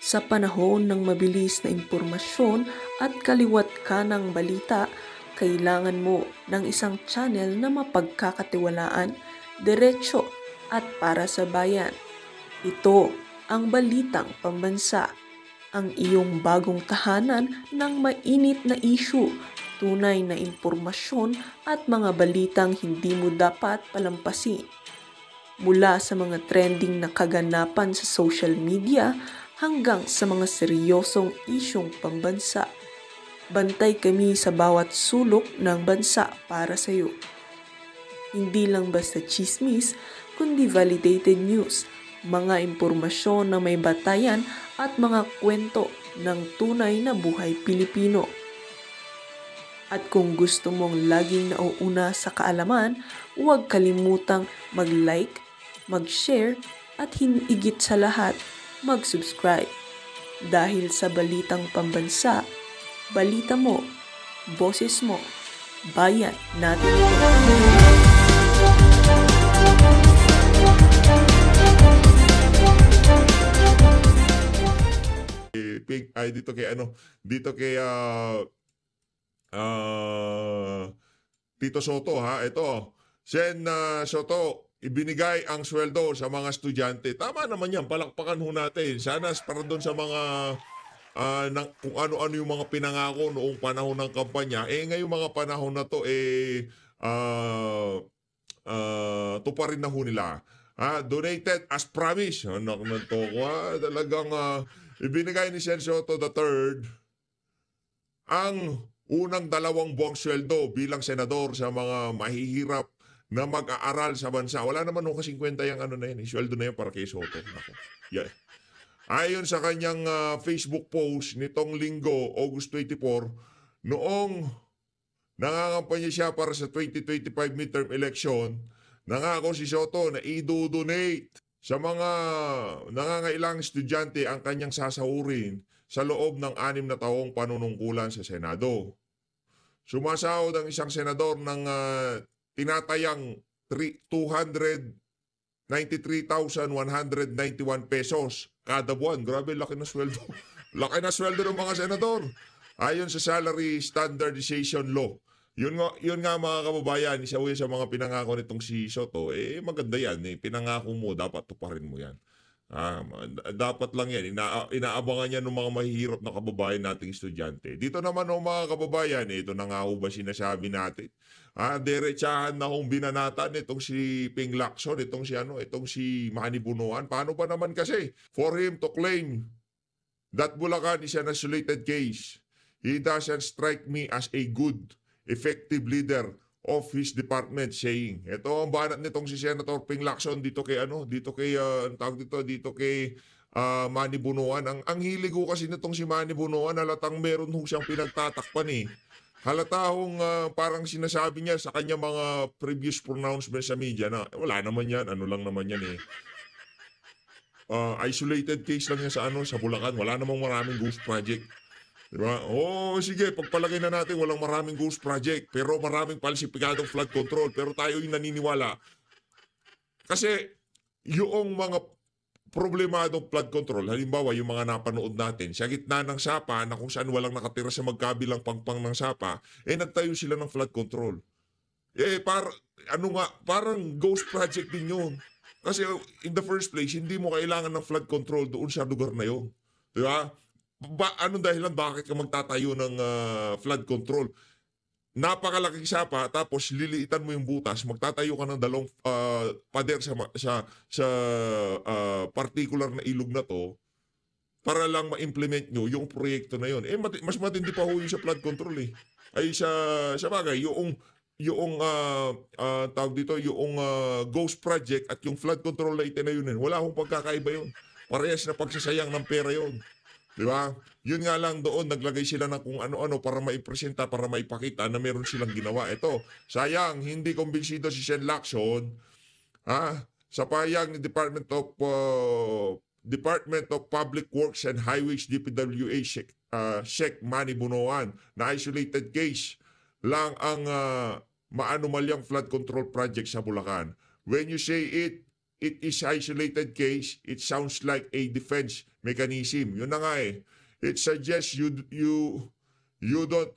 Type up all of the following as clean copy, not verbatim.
Sa panahon ng mabilis na impormasyon at kaliwat ka ng balita, kailangan mo ng isang channel na mapagkakatiwalaan, diretso at para sa bayan. Ito ang Balitang Pambansa, ang iyong bagong tahanan ng mainit na issue, tunay na impormasyon at mga balitang hindi mo dapat palampasin. Mula sa mga trending na kaganapan sa social media hanggang sa mga seryosong isyong pambansa. Bantay kami sa bawat sulok ng bansa para sa iyo. Hindi lang basta chismis, kundi validated news, mga impormasyon na may batayan at mga kwento ng tunay na buhay Pilipino. At kung gusto mong laging nauuna sa kaalaman, huwag kalimutang mag-like, mag-share at higit sa lahat, mag-subscribe. Dahil sa Balitang Pambansa, balita mo, boses mo, bayan natin ito. Ay, dito kay Tito Soto, ha. Ito, Sen Soto, ibinigay ang sweldo sa mga estudyante. Tama naman yan, palakpakan ho natin. Sana para doon sa mga kung ano-ano yung mga pinangako noong panahon ng kampanya. Ngayong mga panahon na to, tuparin na ho nila. Donated as promised. Anak ng toko, talagang ibinigay ni Sen Soto III ang unang 2 buwang sweldo bilang senador sa mga mahihirap na mag-aaral sa bansa. Wala naman ho kasing kwenta yung na yun. Sweldo na yun para kay Soto. Ako. Yeah. Ayon sa kanyang Facebook post nitong linggo, August 24, noong nangangampanya siya para sa 2025 midterm election, nangako si Soto na i-donate sa mga nangangailangang estudyante ang kanyang sasahurin sa loob ng 6 na taong panunungkulan sa Senado. Sumasahod ang isang senador ng tinatayang 293,191 pesos kada buwan. Grabe, laki na sweldo. Laki na sweldo ng mga senador. Ayon sa Salary Standardization Law. Yun nga mga kababayan, isa sa mga pinangako nitong si Soto, maganda yan. Pinangako mo, dapat tuparin mo yan. Dapat lang yan. Inaabangan yan ng mga mahihirap na kababayan nating estudyante. Dito naman mga kababayan, ito na nga ba sinasabi natin. Diretsahan na kung binanatan itong si Ping Lacson, itong si Manny Bunuan. Paano ba naman kasi for him to claim that Bulacan is an isolated case, he doesn't strike me as a good, effective leader of his department, saying. Ito ang banat nitong si Senator Ping Lacson dito kay Manny Bunuan. Ang hilig ko kasi nitong si Manny Bunuan, halatang meron ho siyang pinagtatakpan eh. Halata hong parang sinasabi niya sa kanya mga previous pronouncements sa media na wala naman yan, ano lang naman yan eh. Isolated case lang yan sa Bulacan. Wala namang maraming ghost project. Diba? Sige, pagpalagay na natin walang maraming ghost project, pero maraming falsipikadong flood control. Pero tayo yung naniniwala. Kasi yung mga problemadong flood control, halimbawa yung mga napanood natin, sa gitna ng sapa na kung saan walang nakatira sa magkabilang pangpang ng sapa, nagtayo sila ng flood control. Parang ghost project din yun. Kasi in the first place, hindi mo kailangan ng flood control doon sa lugar na yun. Diba? Anong dahilan bakit ka magtatayo ng flood control? Napakalaking sapa, tapos liliitan mo yung butas, magtatayo ka ng 2 pader sa particular na ilog na to para lang ma-implement nyo yung proyekto na yun. Mas matindi pa ho yung sa flood control eh. Ay sa bagay, yung tawag dito, yung ghost project at yung flood control na itinayo wala hong pagkakaiba yun. Parehas na pagsasayang ng pera yun. Diba? Yun nga lang doon, naglagay sila ng kung ano-ano para maipresenta, para maipakita na meron silang ginawa. Ito, sayang, hindi kumbinsido si Sen Lacson, sa payag ni Department of Public Works and Highways, DPWH, Sheikh Manny Bunuan, na isolated case lang ang maanumalyang flood control project sa Bulacan. When you say it, it is isolated case, it sounds like a defense mechanism. Yun na nga eh. It suggests you don't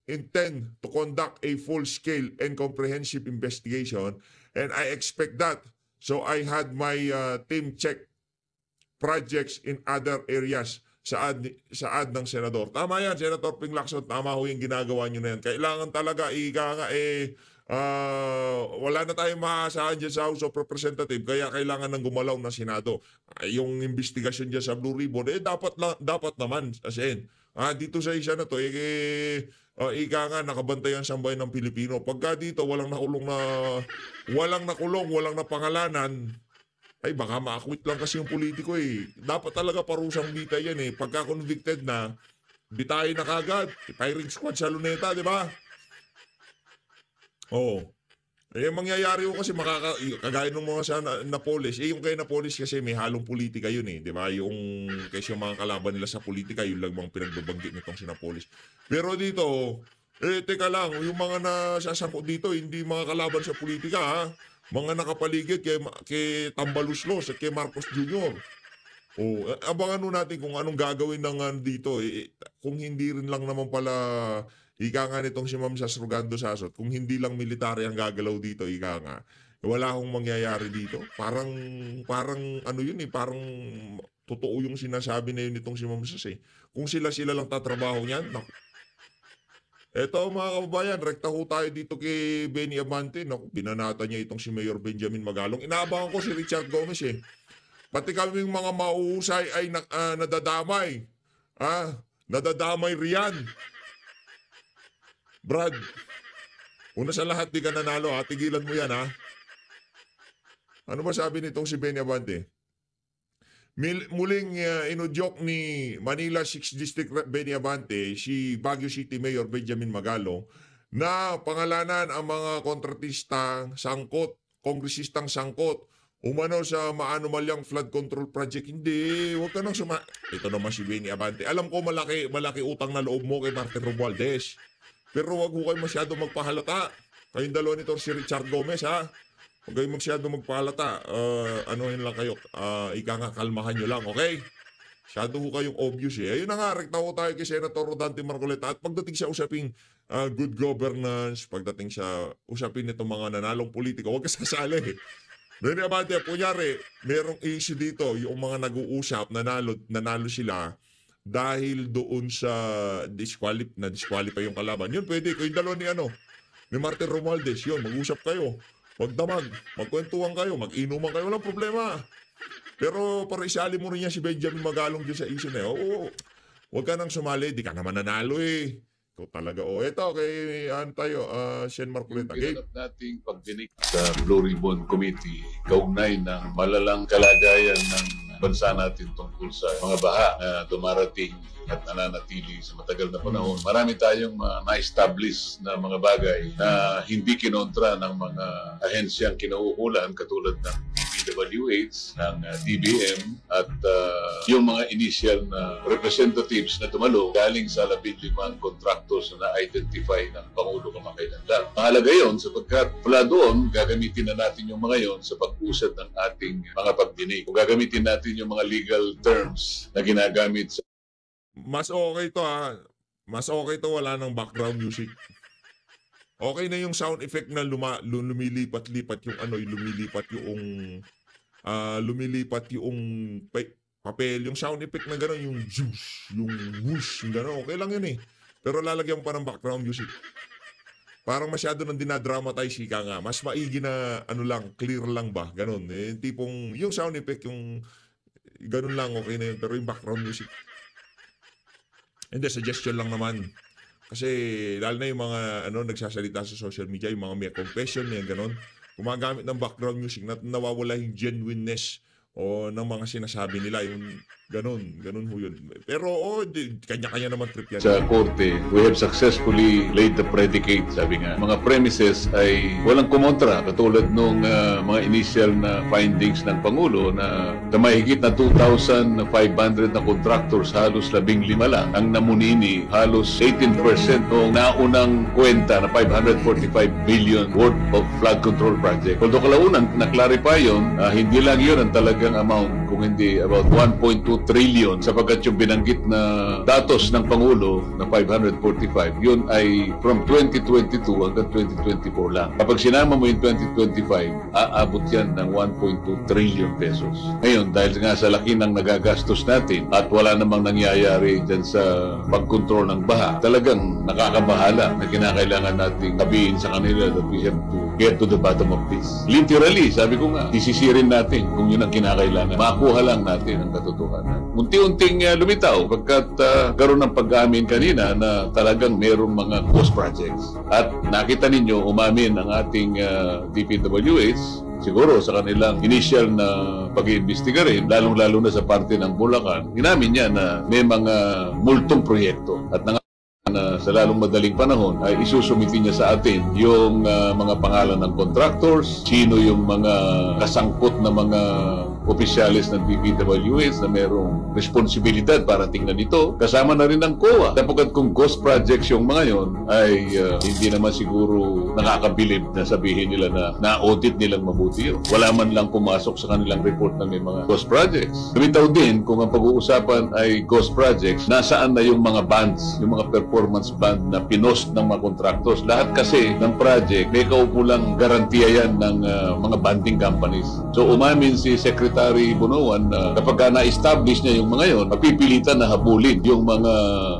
intend to conduct a full-scale and comprehensive investigation, and I expect that. So I had my team check projects in other areas sa ad ng senador. Tama yan, Senator Ping Lacson. Tama ho yung ginagawa nyo na yan. Kailangan talaga, wala na tayong maaasahan dyan sa House of Representatives, kaya kailangan ng gumalaw na Senado. Yung investigasyon dyan sa Blue Ribbon, dapat naman, as in, dito sa isa na to, nakabantayan sa bayan ng Pilipino. Pagka dito, walang nakulong, walang napangalanan, ay baka ma-acquit lang kasi yung politiko eh. Dapat talaga parusang bita yan eh. Pagka convicted na, bitayin na kagad. Firing squad sa luneta, di ba? Oo. Mangyayari ko kasi kagaya ng mga na police. Yung kay na police kasi may halong politika yun eh. Di ba? Kasi yung mga kalaban nila sa politika, yun lang mga pinagbabanggit nitong sinapolis. Pero dito, teka lang, yung mga nasasangkot dito, hindi mga kalaban sa politika ha. Mga nakapaligid kay Tambaluslos at kay Marcos Jr. Abangan nun natin kung anong gagawin ng dito. Kung hindi rin lang naman pala ika nga nitong si Ma'am Sasrugando Sasot, kung hindi lang military ang gagalaw dito, ika nga, wala akong mangyayari dito. Parang ano yun eh, parang totoo yung sinasabi na yun nitong si Ma'am Sas eh. Kung sila lang tatrabaho niyan, naku. Eto mga kababayan, rekta ho tayo dito kay Benny Abante. Naku, binanata niya itong si Mayor Benjamin Magalong. Inaabangan ko si Richard Gomez eh. Pati kaming mga mauusay ay nadadamay. Nadadamay riyan. Brad, una sa lahat, di ka nanalo ha. Tigilan mo yan ha. Ano ba sabi nitong si Benny Abante? Muling inudyok ni Manila 6th District Rep Benny Abante si Baguio City Mayor Benjamin Magalong na pangalanan ang mga kontratista sangkot, kongresistang sangkot umano sa maanumalyang flood control project. Hindi, huwag ka nang Ito naman si Benny Abante. Alam ko malaki utang na loob mo kay Martin Romualdez. Pero wag ho kayo masyado magpahalata. Kayong dalawa nito si Richard Gomez ha. Huwag kayo masyado magpahalata. Anuhin lang kayo. Kalmahan nyo lang, okay? Masyado ho kayong obvious eh. Ayun na nga, rekta ho tayo kay Senator Rodante Marcoleta. At pagdating sa usaping good governance, pagdating sa usapin nitong mga nanalong politiko, huwag ka sasali. Benny Abante, kunyari, merong issue dito, yung mga nag-uusap, nanalo sila, dahil doon sa disqualify yung kalaban. Yun pwede, kayong dalawa ni Martin Romualdez, yun, mag-usap kayo. Magdamag, magkwentuhan kayo, mag-inuman kayo, walang problema. Pero para isali mo rin yan si Benjamin Magalong dyan sa issue na yun. Oo, huwag ka nang sumali, di ka naman nanalo eh. Ikaw talaga. Eto, kay Shen Marcoleta. Pinanap nating pagdinig sa Blue Ribbon Committee, kaugnay ng malalang kalagayan ng bansa natin tungkol sa mga baha na dumarating at nananatili sa matagal na panahon. Marami tayong na-establish na mga bagay na hindi kinontra ng mga ahensyang kinauukulan katulad ng DPWH, ng DBM at yung mga initial na representatives na tumalo galing sa 15 contractors na na-identify ng Pangulo kamakailan lang. Mahalaga yun sapagkat mula doon, gagamitin na natin yung mga yon sa pag-usad ng ating mga pagdinig. Kung gagamitin natin yung mga legal terms na ginagamit sa Mas okay to ha. Mas okay to wala ng background music. Okay na yung sound effect na lumilipat-lipat yung lumilipat yung papel, yung sound effect na gano'n, yung juice, yung whoosh, yung gano'n. Okay lang yun eh. Pero lalagyan mo pa ng background music. Parang masyado nang dinadramatize ka nga. Mas maigi na clear lang ba? Gano'n. Tipong yung sound effect, yung gano'n lang okay na yun. Pero yung background music, hindi, suggestion lang naman. Kasi lalo na yung mga nagsasalita sa social media, yung mga may confession, yung gano'n, gumagamit ng background music na nawawala yung genuineness o ng mga sinasabi nila, yung ganun ho yun. Pero kanya-kanya naman trip yan. Sa korte, we have successfully laid the predicate, sabi nga. Mga premises ay walang kumontra, katulad nung mga initial na findings ng Pangulo na mahigit na 2,500 na contractors, halos 15 lang. Ang namunini, halos 18% noong naunang kwenta na 545 billion worth of flood control project. Although kalaunan, na-clarify yun, hindi lang yun ang talagang amount, kung hindi about 1.2 trillion, sapagkat yung binanggit na datos ng Pangulo na 545, yun ay from 2022 hanggang 2024 lang. Kapag sinama mo yung 2025, aabot yan ng 1.2 trillion pesos. Ngayon, dahil nga sa laki ng nagagastos natin at wala namang nangyayari dyan sa pagkontrol ng baha, talagang nakakabahala na kinakailangan natin sabihin sa kanila that we have to get to the bottom of this. Literally, sabi ko nga, sisisirin natin kung yun ang kinakailangan. Makuha lang natin ang katotohanan. Unti-unting lumitaw pagkat karoon ng pag-amin kanina na talagang mayroong mga ghost projects. At nakita ninyo, umamin ang ating DPWH, siguro sa kanilang initial na pag-iimbestiga rin, lalong-lalo na sa parte ng Bulacan, inamin niya na may mga multong proyekto at na sa lalong madaling panahon ay isusumiti niya sa atin yung mga pangalan ng contractors, sino yung mga kasangkot na mga opisyalis ng DPWH na merong responsibilidad para tingnan ito. Kasama na rin ang COA. Dapat kung ghost projects yung mga yon ay hindi naman siguro nakakabilib na sabihin nila na na-audit nilang mabuti yun. Wala man lang pumasok sa kanilang report na may mga ghost projects. Lumitaw din kung ang pag-uusapan ay ghost projects, nasaan na yung mga bands, yung mga performance band na pinost ng mga contractors. Lahat kasi ng project, may kaukulang garantiya yan ng mga banding companies. So umamin si Secretary Bunuan na kapag na-establish niya yung mga yon, mapipilitan na habulin yung mga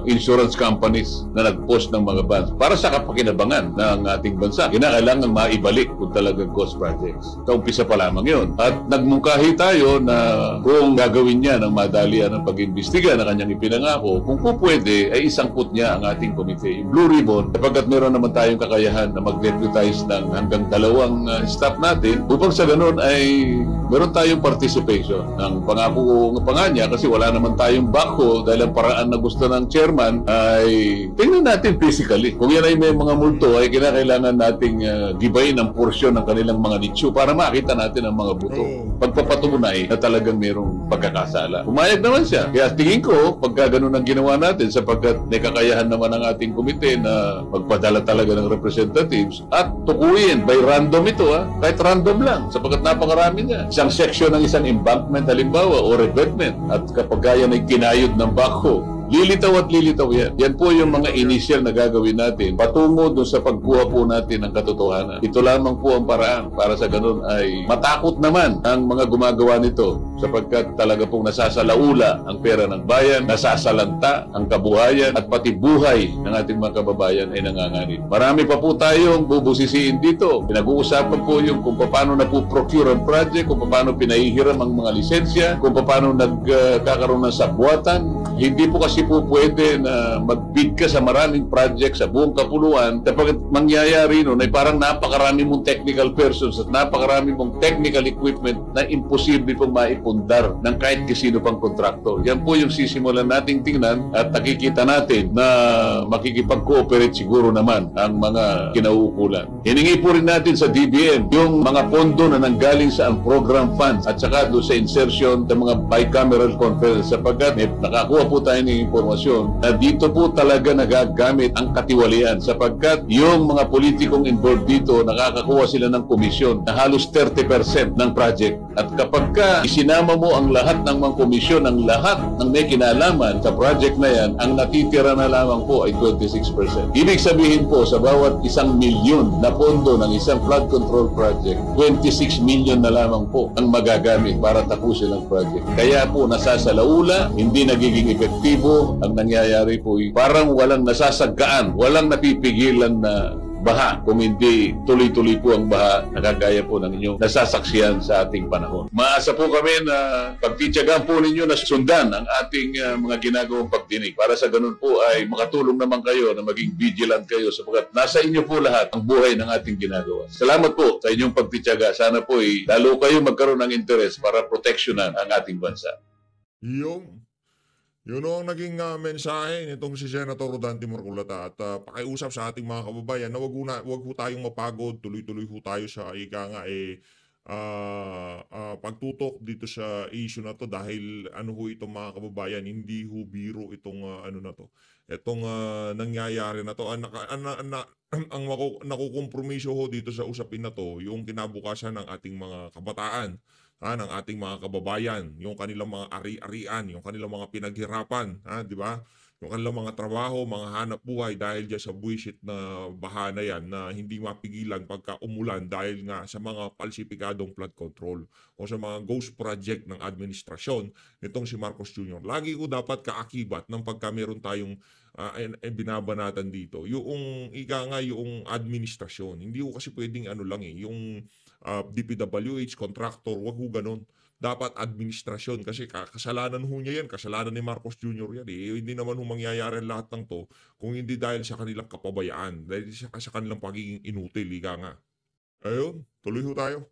insurance companies na nag-post ng mga bands para sa kapakinabangan ng ating bansa. Kinakailangan maibalik kung talagang ghost projects. Kaumpisa pa lamang yun. At nagmungkahi tayo na kung gagawin niya ng madalian ng pag-imbestiga na kanyang ipinangako, kung po pwede, ay isangkot niya ang ating komite, yung Blue Ribbon, kapagkat meron naman tayong kakayahan na mag-deputize ng hanggang 2 staff natin, upang sa ganun ay meron tayong participation. Ang pangako nga pa nga niya, kasi wala naman tayong backhoe dahil ang paraan na gusto ng chairman ay tingnan natin physically. Kung yan ay may mga multo, ay kinakailangan nating gibayin ang porsyon ng kanilang mga nicho para makita natin ang mga buto. Pagpapatunay na talagang merong pagkakasala. Pumayag naman siya. Kaya tingin ko, pagka ganun ang ginawa natin, sapagkat may kakayahan naman ang ating komite na magpadala talaga ng representatives at tukuyin by random ito, kahit random lang, sapagkat napakarami niya. Isang section ng isang embankment halimbawa o revetment, at kapag yan ay kinayod ng backhoe, lilitaw at lilitaw yan. Yan po yung mga initial na gagawin natin patungo doon sa pagkuha po natin ng katotohanan. Ito lamang po ang paraan para sa ganun ay matakot naman ang mga gumagawa nito, sapagkat talaga pong nasasalaula ang pera ng bayan, nasasalanta ang kabuhayan at pati buhay ng ating mga kababayan ay nanganganib. Marami pa po tayong bubusisiin dito. Pinag-uusapan po yung kung paano na po procure ang project, kung paano pinahihiram ang mga lisensya, kung paano nagkakaroon ng sabwatan. Hindi po kasi po pwede na mag-bid ka sa maraming project sa buong kapuluan kapag mangyayari nun ay parang napakarami mong technical persons at napakarami mong technical equipment na imposible pong maipundar ng kahit kisino pang kontraktor. Yan po yung sisimulan nating tingnan at nakikita natin na makikipag-cooperate siguro naman ang mga kinauukulan. Hiningi po rin natin sa DBM yung mga pondo na nanggaling sa program funds at saka doon sa insertion ng mga bicameral conference, sapagkat nakakuha po tayo ng impormasyon na dito po talaga nagagamit ang katiwalian, sapagkat yung mga politikong involved dito nakakakuha sila ng komisyon na halos 30% ng project. At kapag isinama mo ang lahat ng mga komisyon, ang lahat ng may kinalaman sa project na yan, ang natitira na lamang po ay 26%. Ibig sabihin po, sa bawat 1 milyon na pondo ng isang flood control project, 26 million na lamang po ang magagamit para tapusin ang project. Kaya po nasasalaula, hindi nagiging epektibo. Ang nangyayari po ay parang walang nasasagaan, walang napipigilan na baha. Kung hindi tuloy-tuloy po ang baha, nakagaya po ng inyong nasasaksiyan sa ating panahon. Maasa po kami na pagtityagaan po ninyo na sundan ang ating mga ginagawang pagdinig. Para sa ganun po ay makatulong naman kayo na maging vigilant kayo sapagkat nasa inyo po lahat ang buhay ng ating ginagawa. Salamat po sa inyong pagtityaga. Sana po ay lalo kayo magkaroon ng interes para proteksyonan ang ating bansa. Yun ang naging mensahe nitong si Senator Rodante Marcolata at pakiusap sa ating mga kababayan na wag ho tayong mapagod, tuloy-tuloy ho tayo sa ika nga pagtutok dito sa issue na to dahil ano ho itong mga kababayan, hindi ho biro itong ano na to. Itong nangyayari na to, nakukompromiso ho dito sa usapin na to, yung kinabukasan ng ating mga kabataan, ng ating mga kababayan, yung kanilang mga ari-arian, yung kanilang mga pinaghirapan, di ba? Yung kanilang mga trabaho, mga hanap buhay dahil dyan sa buwisit na baha na yan na hindi mapigilan pagka umulan dahil nga sa mga palsipikadong flood control o sa mga ghost project ng administrasyon nitong si Marcos Jr. Lagi ko dapat kaakibat ng pagka meron tayong binabanatan dito. Yung yung administrasyon. Hindi ko kasi pwedeng yung DPWH, contractor, wag ho ganun. Dapat administrasyon kasi kasalanan ho niya yan, kasalanan ni Marcos Jr. yan. Hindi naman ho mangyayari lahat ng to kung hindi dahil sa kanilang kapabayaan, dahil sa kanilang pagiging inutil, nga. Ayun, tuloy ho tayo.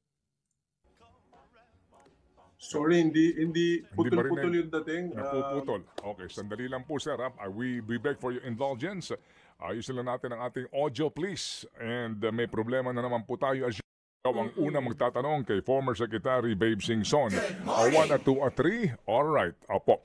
Sorry, hindi Hindi ba rin putol-putol yung dating. Napuputol. Okay, sandali lang po sir. We beg for your indulgence. Ayusin lang natin ang ating audio please. And may problema na naman po tayo as ikaw ang una magtatanong kay former Secretary Babe Singson. 1 at 2 at 3? Alright, opo.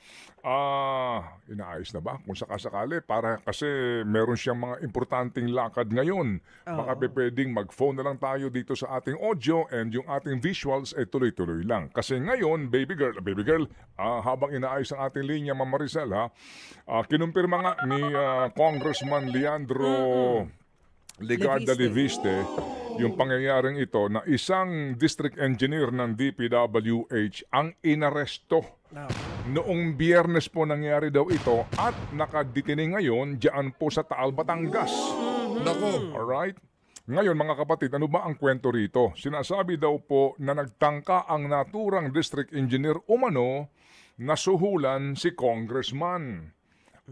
Inaayos na ba? Kung sakasakali, para kasi meron siyang mga importanteng lakad ngayon. Baka pwedeng mag-phone na lang tayo dito sa ating audio and yung ating visuals ay tuloy-tuloy lang. Kasi ngayon, baby girl, habang inaayos ang ating linya, Ma'am Maricel, kinumpirma nga ni Congressman Leandro Legarda Leviste yung pangyayaring ito na isang district engineer ng DPWH ang inaresto. Noong Biyernes po nangyari daw ito at nakadetine ngayon diyan po sa Taal, Batangas. Nako. Alright? Ngayon mga kapatid, ano ba ang kwento rito? Sinasabi daw po na nagtangka ang naturang district engineer umano na suhulan si congressman.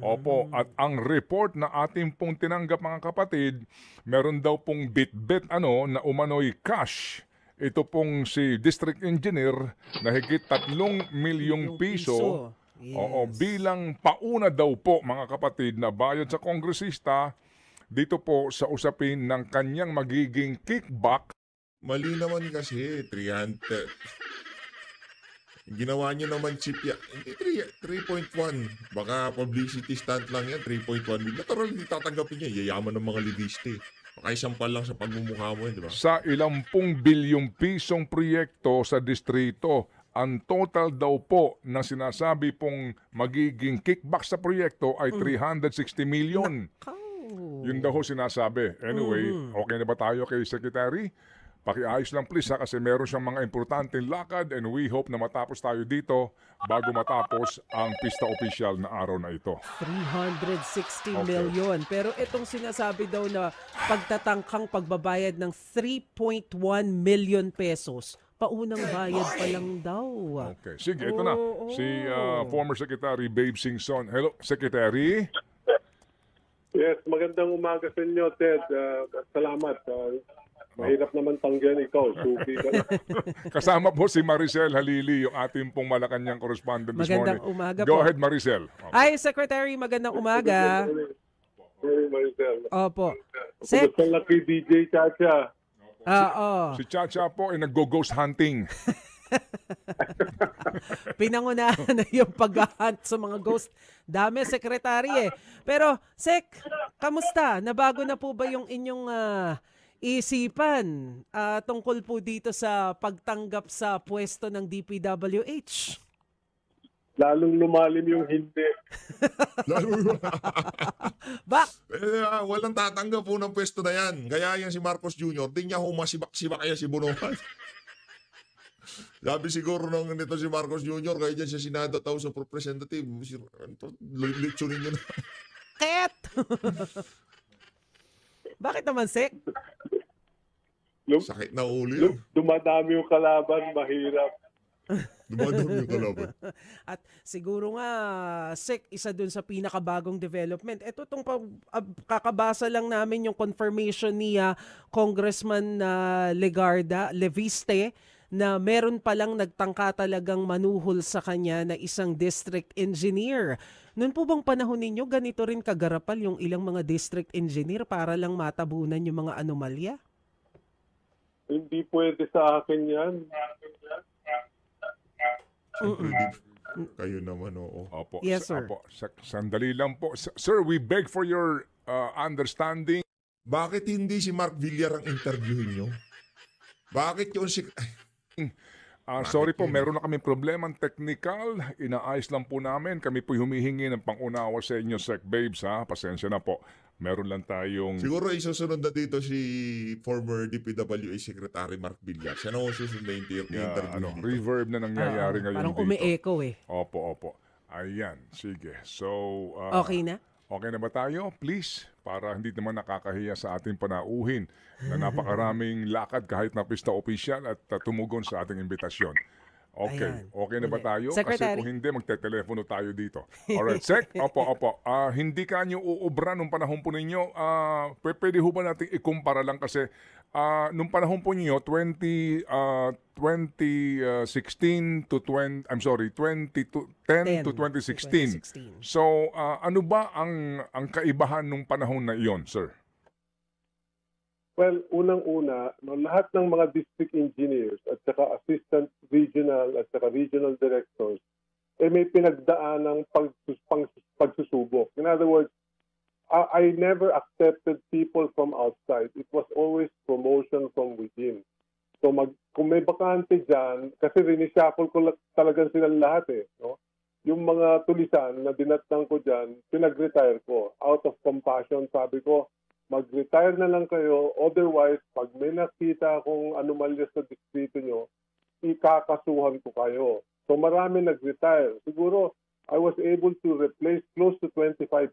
Opo, at ang report na ating pong tinanggap mga kapatid, meron daw pong bit-bit na umano'y cash. Ito pong si district engineer na higit 3 milyong piso. Yes. Oo, bilang pauna daw po mga kapatid na bayad sa kongresista dito po sa usapin ng kanyang magiging kickback. Mali naman kasi, 300. Ginawa niyo naman chip yan. Hindi 3.1. Baka publicity stunt lang yan, 3.1 million. Natural, hindi tatanggapin niya. Yayaman ng mga libiste. Baka isampal lang sa pagmumukha mo yun, di ba? Sa 10 bilyong pisong proyekto sa distrito, ang total daw po na sinasabi pong magiging kickback sa proyekto ay 360 million. Yun daw ho sinasabi. Anyway, okay na ba tayo kay Secretary? Pakiayos lang please kasi meron siyang mga importanteng lakad and we hope na matapos tayo dito bago matapos ang pista official na araw na ito. 360 million. Pero itong sinasabi daw na pagtatangkang pagbabayad ng 3.1 million pesos, paunang bayad pa lang daw. Okay, sige, ito na. Si former Secretary Babe Singson. Hello, Secretary. Yes, magandang umaga sa inyo, Ted. Salamat. Mahirap naman tanggihan ikaw. Suki ka na. Kasama po si Maricel Halili, yung ating pong Malacanang correspondent this Magandang morning. umaga Go po. ahead, Maricel. Okay. Ay, Secretary, magandang umaga. Maricel. Opo. Sec, Kumusta lang kay DJ Chacha? oo. Si Chacha po ay nag-ghost hunting. Pinangunahan na yung pag-hunt sa mga ghost. Dami, Secretary eh. Pero, Sec, kamusta? Nabago na po ba yung inyong isipan tungkol po dito sa pagtanggap sa pwesto ng DPWH? Lalong lumalim yung hindi. Walang tatanggap po ng pwesto na yan. Gaya yan si Marcos Jr. Di niya humasibak-sibak kaya si Bonoan. Sabi siguro nito si Marcos Jr. Kaya dyan sa Senado House of Representative. Litsunin nyo na. Ket! Bakit naman, Sek? Sakit na ulo yun. Dumadami yung kalaban, mahirap. Dumadami yung kalaban. At siguro nga, Sek, isa dun sa pinakabagong development. Ito tong kakabasa lang namin yung confirmation ni Congressman Leviste na meron palang nagtangka talagang manuhol sa kanya na isang district engineer. Noon po bang panahon ninyo, ganito rin kagarapal yung ilang mga district engineer para lang matabunan yung mga anomalya? Hindi pwede sa akin yan. Kayo naman, oo. Opo. Yes, sir. Opo. Sandali lang po. Sir, we beg for your understanding. Bakit hindi si Mark Villar ang interviewin nyo? Bakit yun si... Sorry po, meron na kami problemang technical. Inaayos lang po namin. Kami po humihingi ng pangunawa sa inyo, Sec Babes, ha? Pasensya na po. Meron lang tayong... Siguro isusunod na dito si former DPWA Secretary Mark Villar. Siya na susunod na interview dito. Reverb na nangyayari ngayon Parang dito. umi-echo eh. Opo. Ayan, sige. So, Okay na? okay na ba tayo? Please, para hindi naman nakakahiya sa ating panauhin na napakaraming lakad kahit na pista official at tumugon sa ating imbitasyon. Okay. Ayan. Okay na ba Uli. tayo? Kasi Secretary. kung hindi, magte-telepono tayo dito. Alright, Sec? Opo. Hindi ka nyo uubra nung panahon po ninyo. Pwede ho ba natin ikumpara lang kasi nung panahon po ninyo, 2016 to 20, I'm sorry, 10 to 2016. So, ano ba ang kaibahan nung panahon na iyon, sir? Well, unang-una, lahat ng mga district engineers at saka assistant regional at saka regional directors, may pinagdaan ng pagsusubok. In other words, I never accepted people from outside. It was always promotion from within. So kung may bakante dyan, kasi rinishuffle ko talagang silang lahat eh. No? Yung mga tulisan na dinatnang ko dyan, pinag-retire ko. Out of compassion, sabi ko, mag-retire na lang kayo. Otherwise, pag may nakita akong anomalya sa distrito nyo, ikakasuhan ko kayo. So marami nag-retire. Siguro, I was able to replace close to 25%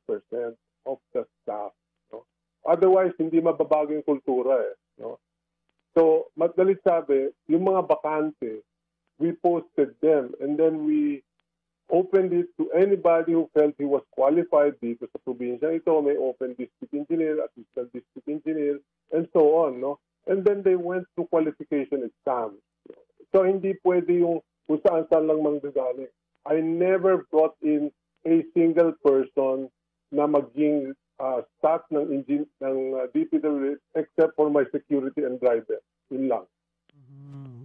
of the staff. No? Otherwise, hindi mababago yung kultura eh. No? So, madalit sabi, yung mga bakante, we posted them and then we opened it to anybody who felt he was qualified dito sa probinsya. Ito, may open district engineer, assistant district engineer, and so on. No? And then they went to qualification exams. So, hindi pwede yung kung saan-saan lang manggagaling. I never brought in a single person na maging staff ng DPWH except for my security and driver. Yun lang.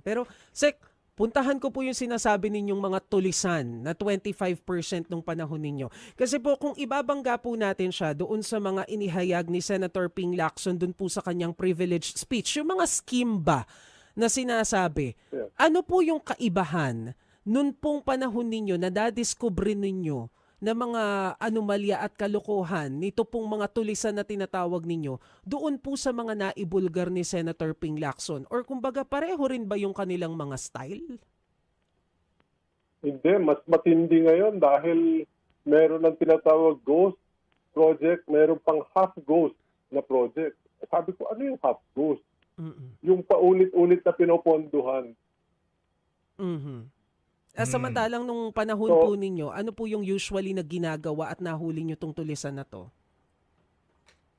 Pero, Sek, puntahan ko po yung sinasabi ninyong mga tulisan na 25% nung panahon ninyo. Kasi po kung ibabangga po natin siya doon sa mga inihayag ni Senator Ping Lacson doon po sa kanyang privileged speech, yung mga scheme ba na sinasabi, ano po yung kaibahan noon pong panahon ninyo na dadiscover ninyo na mga anomalya at kalokohan nito pong mga tulisan na tinatawag ninyo doon po sa mga naibulgar ni Senator Ping Lacson? Or kumbaga pareho rin ba yung kanilang mga style? Hindi, mas matindi ngayon dahil meron ng tinatawag ghost project, meron pang half ghost na project. Sabi ko, ano yung half ghost? Yung paulit-ulit na pinoponduhan. Samantalang nung panahon po ninyo, ano po yung usually na ginagawa at nahuli nyo tong tulisan na to?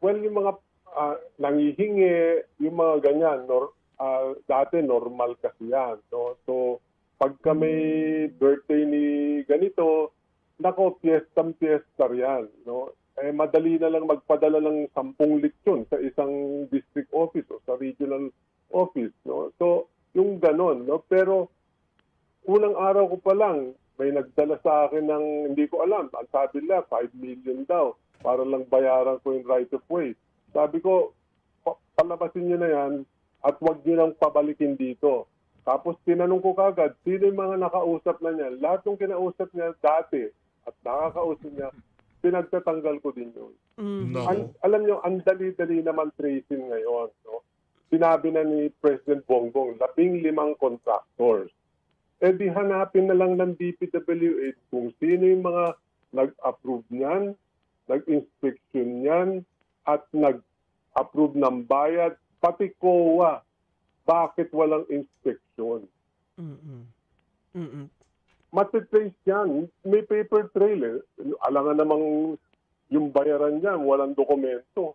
Well, yung mga nangihingi, yung mga ganyan, dati normal kasi yan. No? So, pagka may birthday ni ganito, nako, piyesta yan. No? Eh, madali na lang magpadala ng 10 leksyon sa isang district office o sa regional office. No? So, yung ganon. No? Pero, unang araw ko pa lang, may nagdala sa akin ng, hindi ko alam, ang sabi nila, 5 million daw, para lang bayaran ko yung right of way. Sabi ko, palabasin nyo na yan at huwag nyo nang pabalikin dito. Tapos tinanong ko kagad, sino yung mga nakausap na niya? Lahat ng kinausap niya dati at nakakausap niya, pinagtatanggal ko din yun. Alam nyo, ang dali-dali naman tracing ngayon. No? Sinabi na ni President Bongbong, 15 contractors. Eh di hanapin na lang ng DPWH kung sino yung mga nag-approve niyan, nag-inspection niyan, at approve ng bayad, pati COA. Bakit walang inspeksyon? Mm-mm. Mm-mm. Matitrace yan. May paper trail. Alangan namang yung bayaran niyan, walang dokumento.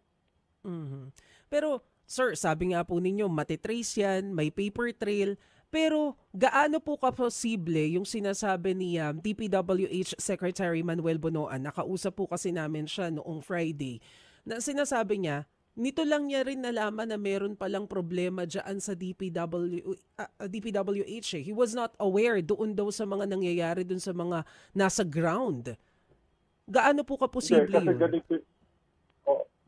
Mhm. Pero, sir, sabi nga po ninyo, matitrace yan, may paper trail, pero gaano po ka-posible yung sinasabi ni DPWH Secretary Manuel Bonoan, nakausap po kasi namin siya noong Friday, na sinasabi niya, nito lang niya rin nalaman na meron palang problema dyan sa DPWH. He was not aware doon daw sa mga nangyayari doon sa mga nasa ground. Gaano po ka-posible Kasi yun?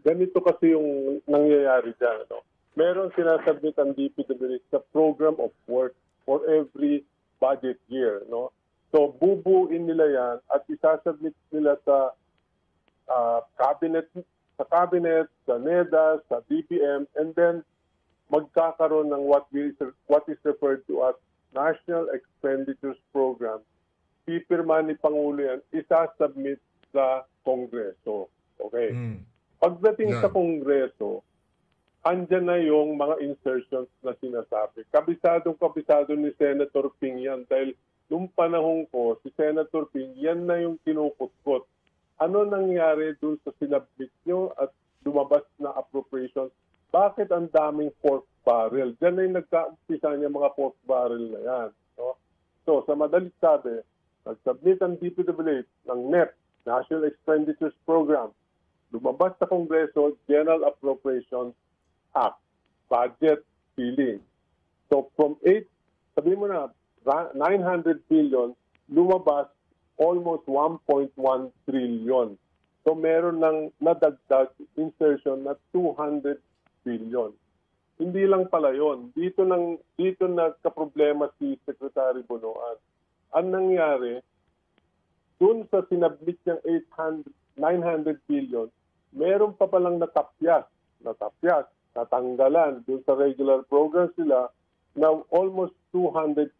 ganito kasi yung nangyayari dyan. No? Meron sinasubmit ang DPWH sa program of work for every budget year. No? So, bubuin nila yan at isasubmit nila sa cabinet, sa NEDA, sa DBM, and then magkakaroon ng what is referred to as National Expenditures Program. Pipirma ni Pangulo yan, isasubmit sa Kongreso. Okay. Pagdating sa Kongreso, andyan na yung mga insertions na sinasabi. Kabisado ni Senator Ping yan dahil nung panahon ko, si Senator Ping, yan na yung kinukutkot. Ano nangyari dun sa sinabit nyo at lumabas na appropriation? Bakit ang daming pork barrel? Diyan na yung nagka-umpisa niya mga pork barrel na yan. No? So, sa madalit sabi, nag-submit ang DPWH ng NEP, National Expenditures Program. Lumabas sa Kongreso, General Appropriations Act, budget ceiling. So, from 900 billion, lumabas almost 1.1 trillion. So meron ng nadagdag insertion na 200 billion. Hindi lang pala yon. Dito nagka-problema si Secretary Bonoan. Ang nangyari, dun sa sinabit niyang 900 billion, meron pa palang natapyas, natanggalan dun sa regular programs nila na almost 250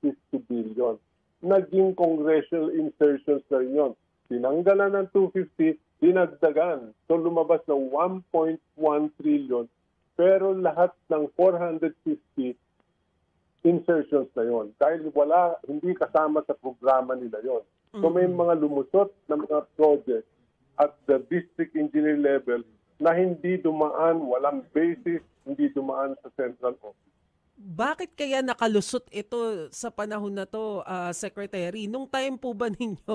billion. Naging congressional insertions na rin yun. Tinanggalan ng 250, dinagdagan. So lumabas ng 1.1 trillion, pero lahat ng 450 insertions na yon. Dahil hindi kasama sa programa nila yon. So may mga lumusot na mga project at the district engineer level na hindi dumaan, walang basis, hindi dumaan sa central office. Bakit kaya nakalusot ito sa panahon na to, Secretary? Nung time po ba ninyo,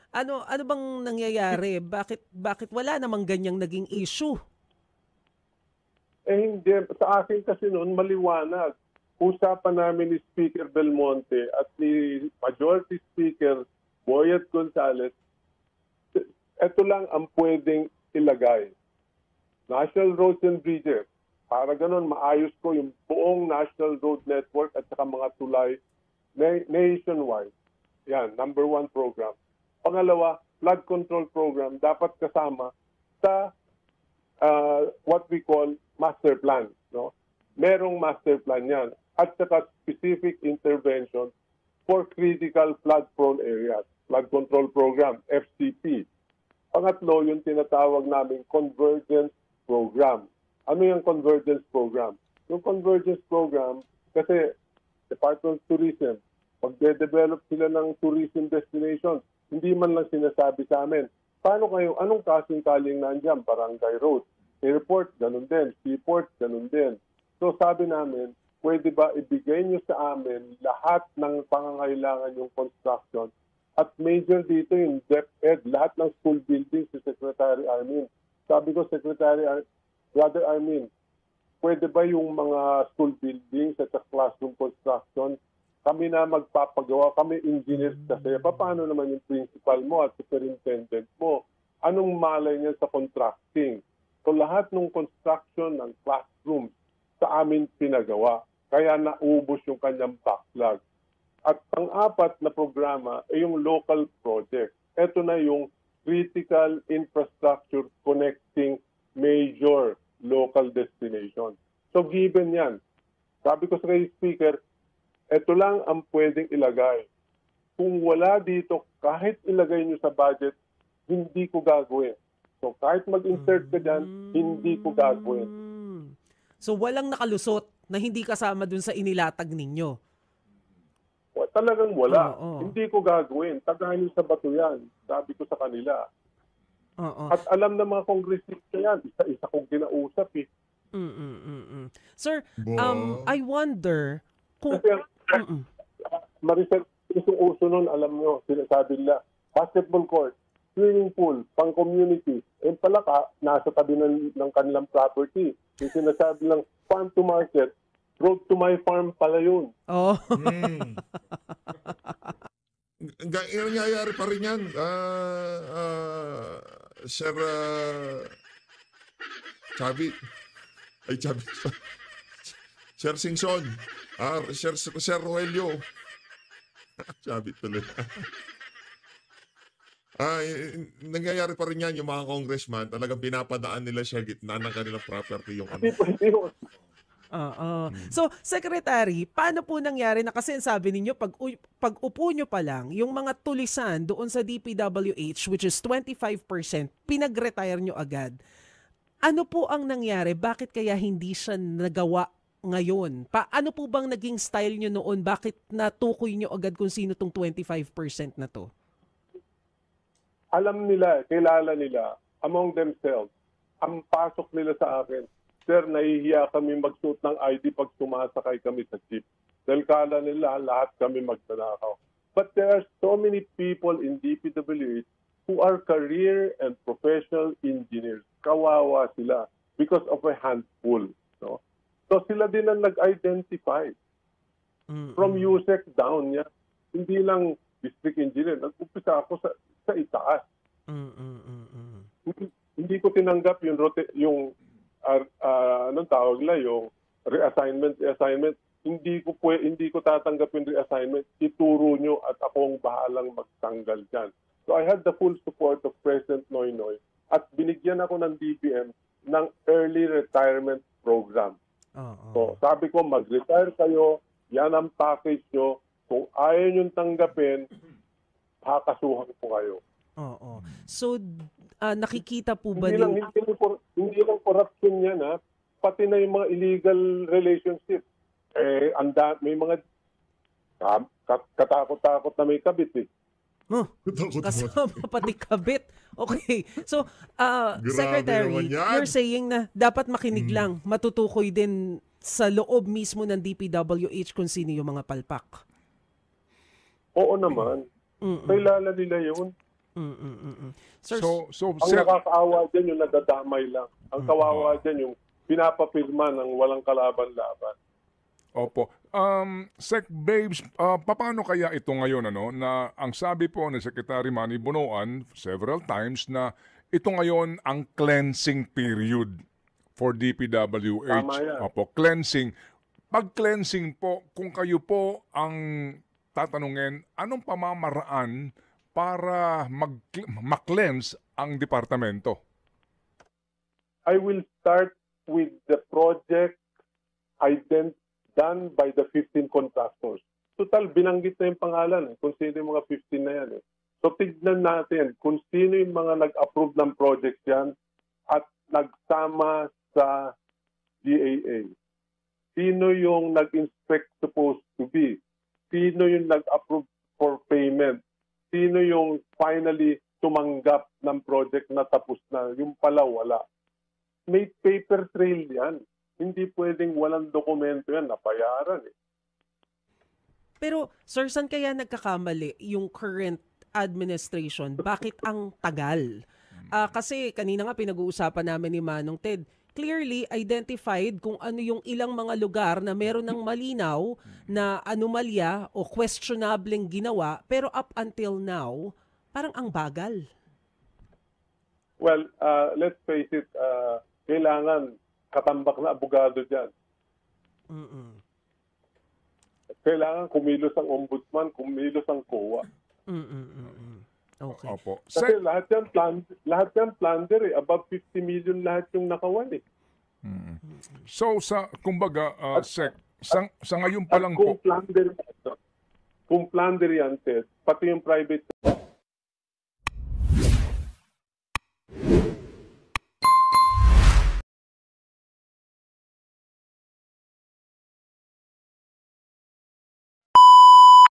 ano bang nangyayari? Bakit wala namang ganyang naging issue? Hindi. Sa akin kasi noon, maliwanag. Usapan namin ni Speaker Belmonte at ni Majority Speaker Boyet Gonzales, ito lang ang pwedeng ilagay. National Roads and Bridges. Para ganun, maayos ko yung buong National Road Network at saka mga tulay nationwide. Yan, number 1 program. Pangalawa, flood control program dapat kasama sa what we call master plan. No? Merong master plan yan. At saka specific intervention for critical flood-prone areas. Flood control program, FCP. Pangatlo, yung tinatawag namin convergence program. Ano yung convergence program? Yung convergence program, kasi Department of Tourism, pag-develop sila ng tourism destination, hindi man lang sinasabi sa amin, paano kayo, anong kasing-kaling nandiyan? Barangay Road, airport, ganun din, seaport, ganun din. So sabi namin, pwede ba ibigay nyo sa amin lahat ng pangangailangan yung construction at major dito yung DepEd, lahat ng school buildings si Secretary Armin. Sabi ko, Brother Armin, pwede ba yung mga school buildings at classroom construction, kami na magpapagawa, kami engineers kasi, paano naman yung principal mo at superintendent mo? Anong malay niya sa contracting? So lahat ng construction ng classroom sa amin pinagawa, kaya naubos yung kanyang backlog. At pang-apat na programa ay yung local project. Ito na yung critical infrastructure connecting major local destination. So given yan, sabi ko sa kay Speaker, ito lang ang pwedeng ilagay. Kung wala dito, kahit ilagay nyo sa budget, hindi ko gagawin. So kahit mag-insert ka dyan, hindi ko gagawin. So walang nakalusot na hindi kasama dun sa inilatag ninyo. Talagang wala. Oo. Hindi ko gagawin. Tagahin sa bato yan. Sabi ko sa kanila. Oo. At alam ng mga kongresista yan. Isa-isa kong kinausap eh. Sir, Ba? I wonder kung... Kasi Maricel, isang uso nun, alam nyo, sinasabi nila, basketball court, swimming pool, pang-community. Eh pala nasa tabi ng kanilang property. Yung sinasabi lang, farm to market, road to my farm pala yun. Oh. Nangyayari pa rin yan. Sir Chavi. Ay, Chavi. Sir Singson. Sir Roelio. Chavi tuloy. Nangyayari pa rin yan yung mga congressman. Talagang pinapadaan nila siya gitna ng kanilang property yung ano. Hindi pwede yun. So, Secretary, paano po nangyari na kasi sabi ninyo, pag upo nyo pa lang, yung mga tulisan doon sa DPWH, which is 25%, pinag-retire nyo agad. Ano po ang nangyari? Bakit kaya hindi siya nagawa ngayon? Paano po bang naging style nyo noon? Bakit natukoy nyo agad kung sino tong 25% na to? Alam nila, kilala nila, among themselves, ang pasok nila sa akin, sir, nahihiya kami magsuot ng ID pag sumasakay kami sa jeep. Dahil kala nila lahat kami magnanakaw. But there are so many people in DPWH who are career and professional engineers. Kawawa sila because of a handful. No? So sila din ang nag-identify. From USEC down niya. Hindi lang district engineer. Nag-upisa ako sa itaas. Hindi ko tinanggap yung anong tawag nila, yung reassignment. Hindi ko tatanggap yung reassignment. Ituro nyo at akong bahalang magtanggal dyan. So I had the full support of President Noynoy at binigyan ako ng DBM ng early retirement program. So sabi ko, mag-retire kayo, yan ang package nyo. Kung ayaw nyo tanggapin, pakasuhan ko kayo. So, nakikita po ba hindi lang corruption yan, ha? Pati na yung mga illegal relationship. May mga katakot-takot na may kabit eh. Kasama pati kabit. Okay. So, Secretary, naman yan. you're saying na dapat makinig lang, matutukoy din sa loob mismo ng DPWH kung sino yung mga palpak. Oo naman. Kailangan nila yun. Sir, So, Ang sir, nakakaawa dyan yung nadadamay lang. Ang kawawa dyan yung pinapapirma ng walang kalaban-laban. Opo. Sec Babes, paano kaya ito ngayon na ang sabi po ni Secretary Manny Bonoan several times na ito ngayon ang cleansing period for DPWH. Tama yan. Opo, cleansing. Pag cleansing po, kung kayo po ang tatanungin, anong pamamaraan para mag-cleanse ang departamento? I will start with the project done by the 15 contractors. Total, binanggit na yung pangalan kung sino yung mga 15 na yan. So tignan natin kung sino yung mga nag-approve ng project yan at nagsama sa GAA. Sino yung nag-inspect supposed to be? Sino yung nag-approve for payment? Sino yung finally tumanggap ng project na tapos na? Yung pala wala. May paper trail yan. Hindi pwedeng walang dokumento yan, napayaran eh. pero sir, saan kaya nagkakamali yung current administration? Bakit ang tagal? Kasi kanina nga pinag-uusapan namin ni Manong Ted, clearly identified kung ano yung ilang mga lugar na meron ng malinaw na anomalya o questionableng ginawa, pero up until now, parang ang bagal. Well, let's face it, kailangan katambak na abogado dyan. Kailangan kumilos ang ombudsman, kumilos ang COA. Okay. Opo. Kasi lahat yan plunder eh. Above 50 million lahat yung nakawan eh. So, kumbaga, Sec, sa ngayon pa lang po, Kung plunder yan, Ted, pati yung private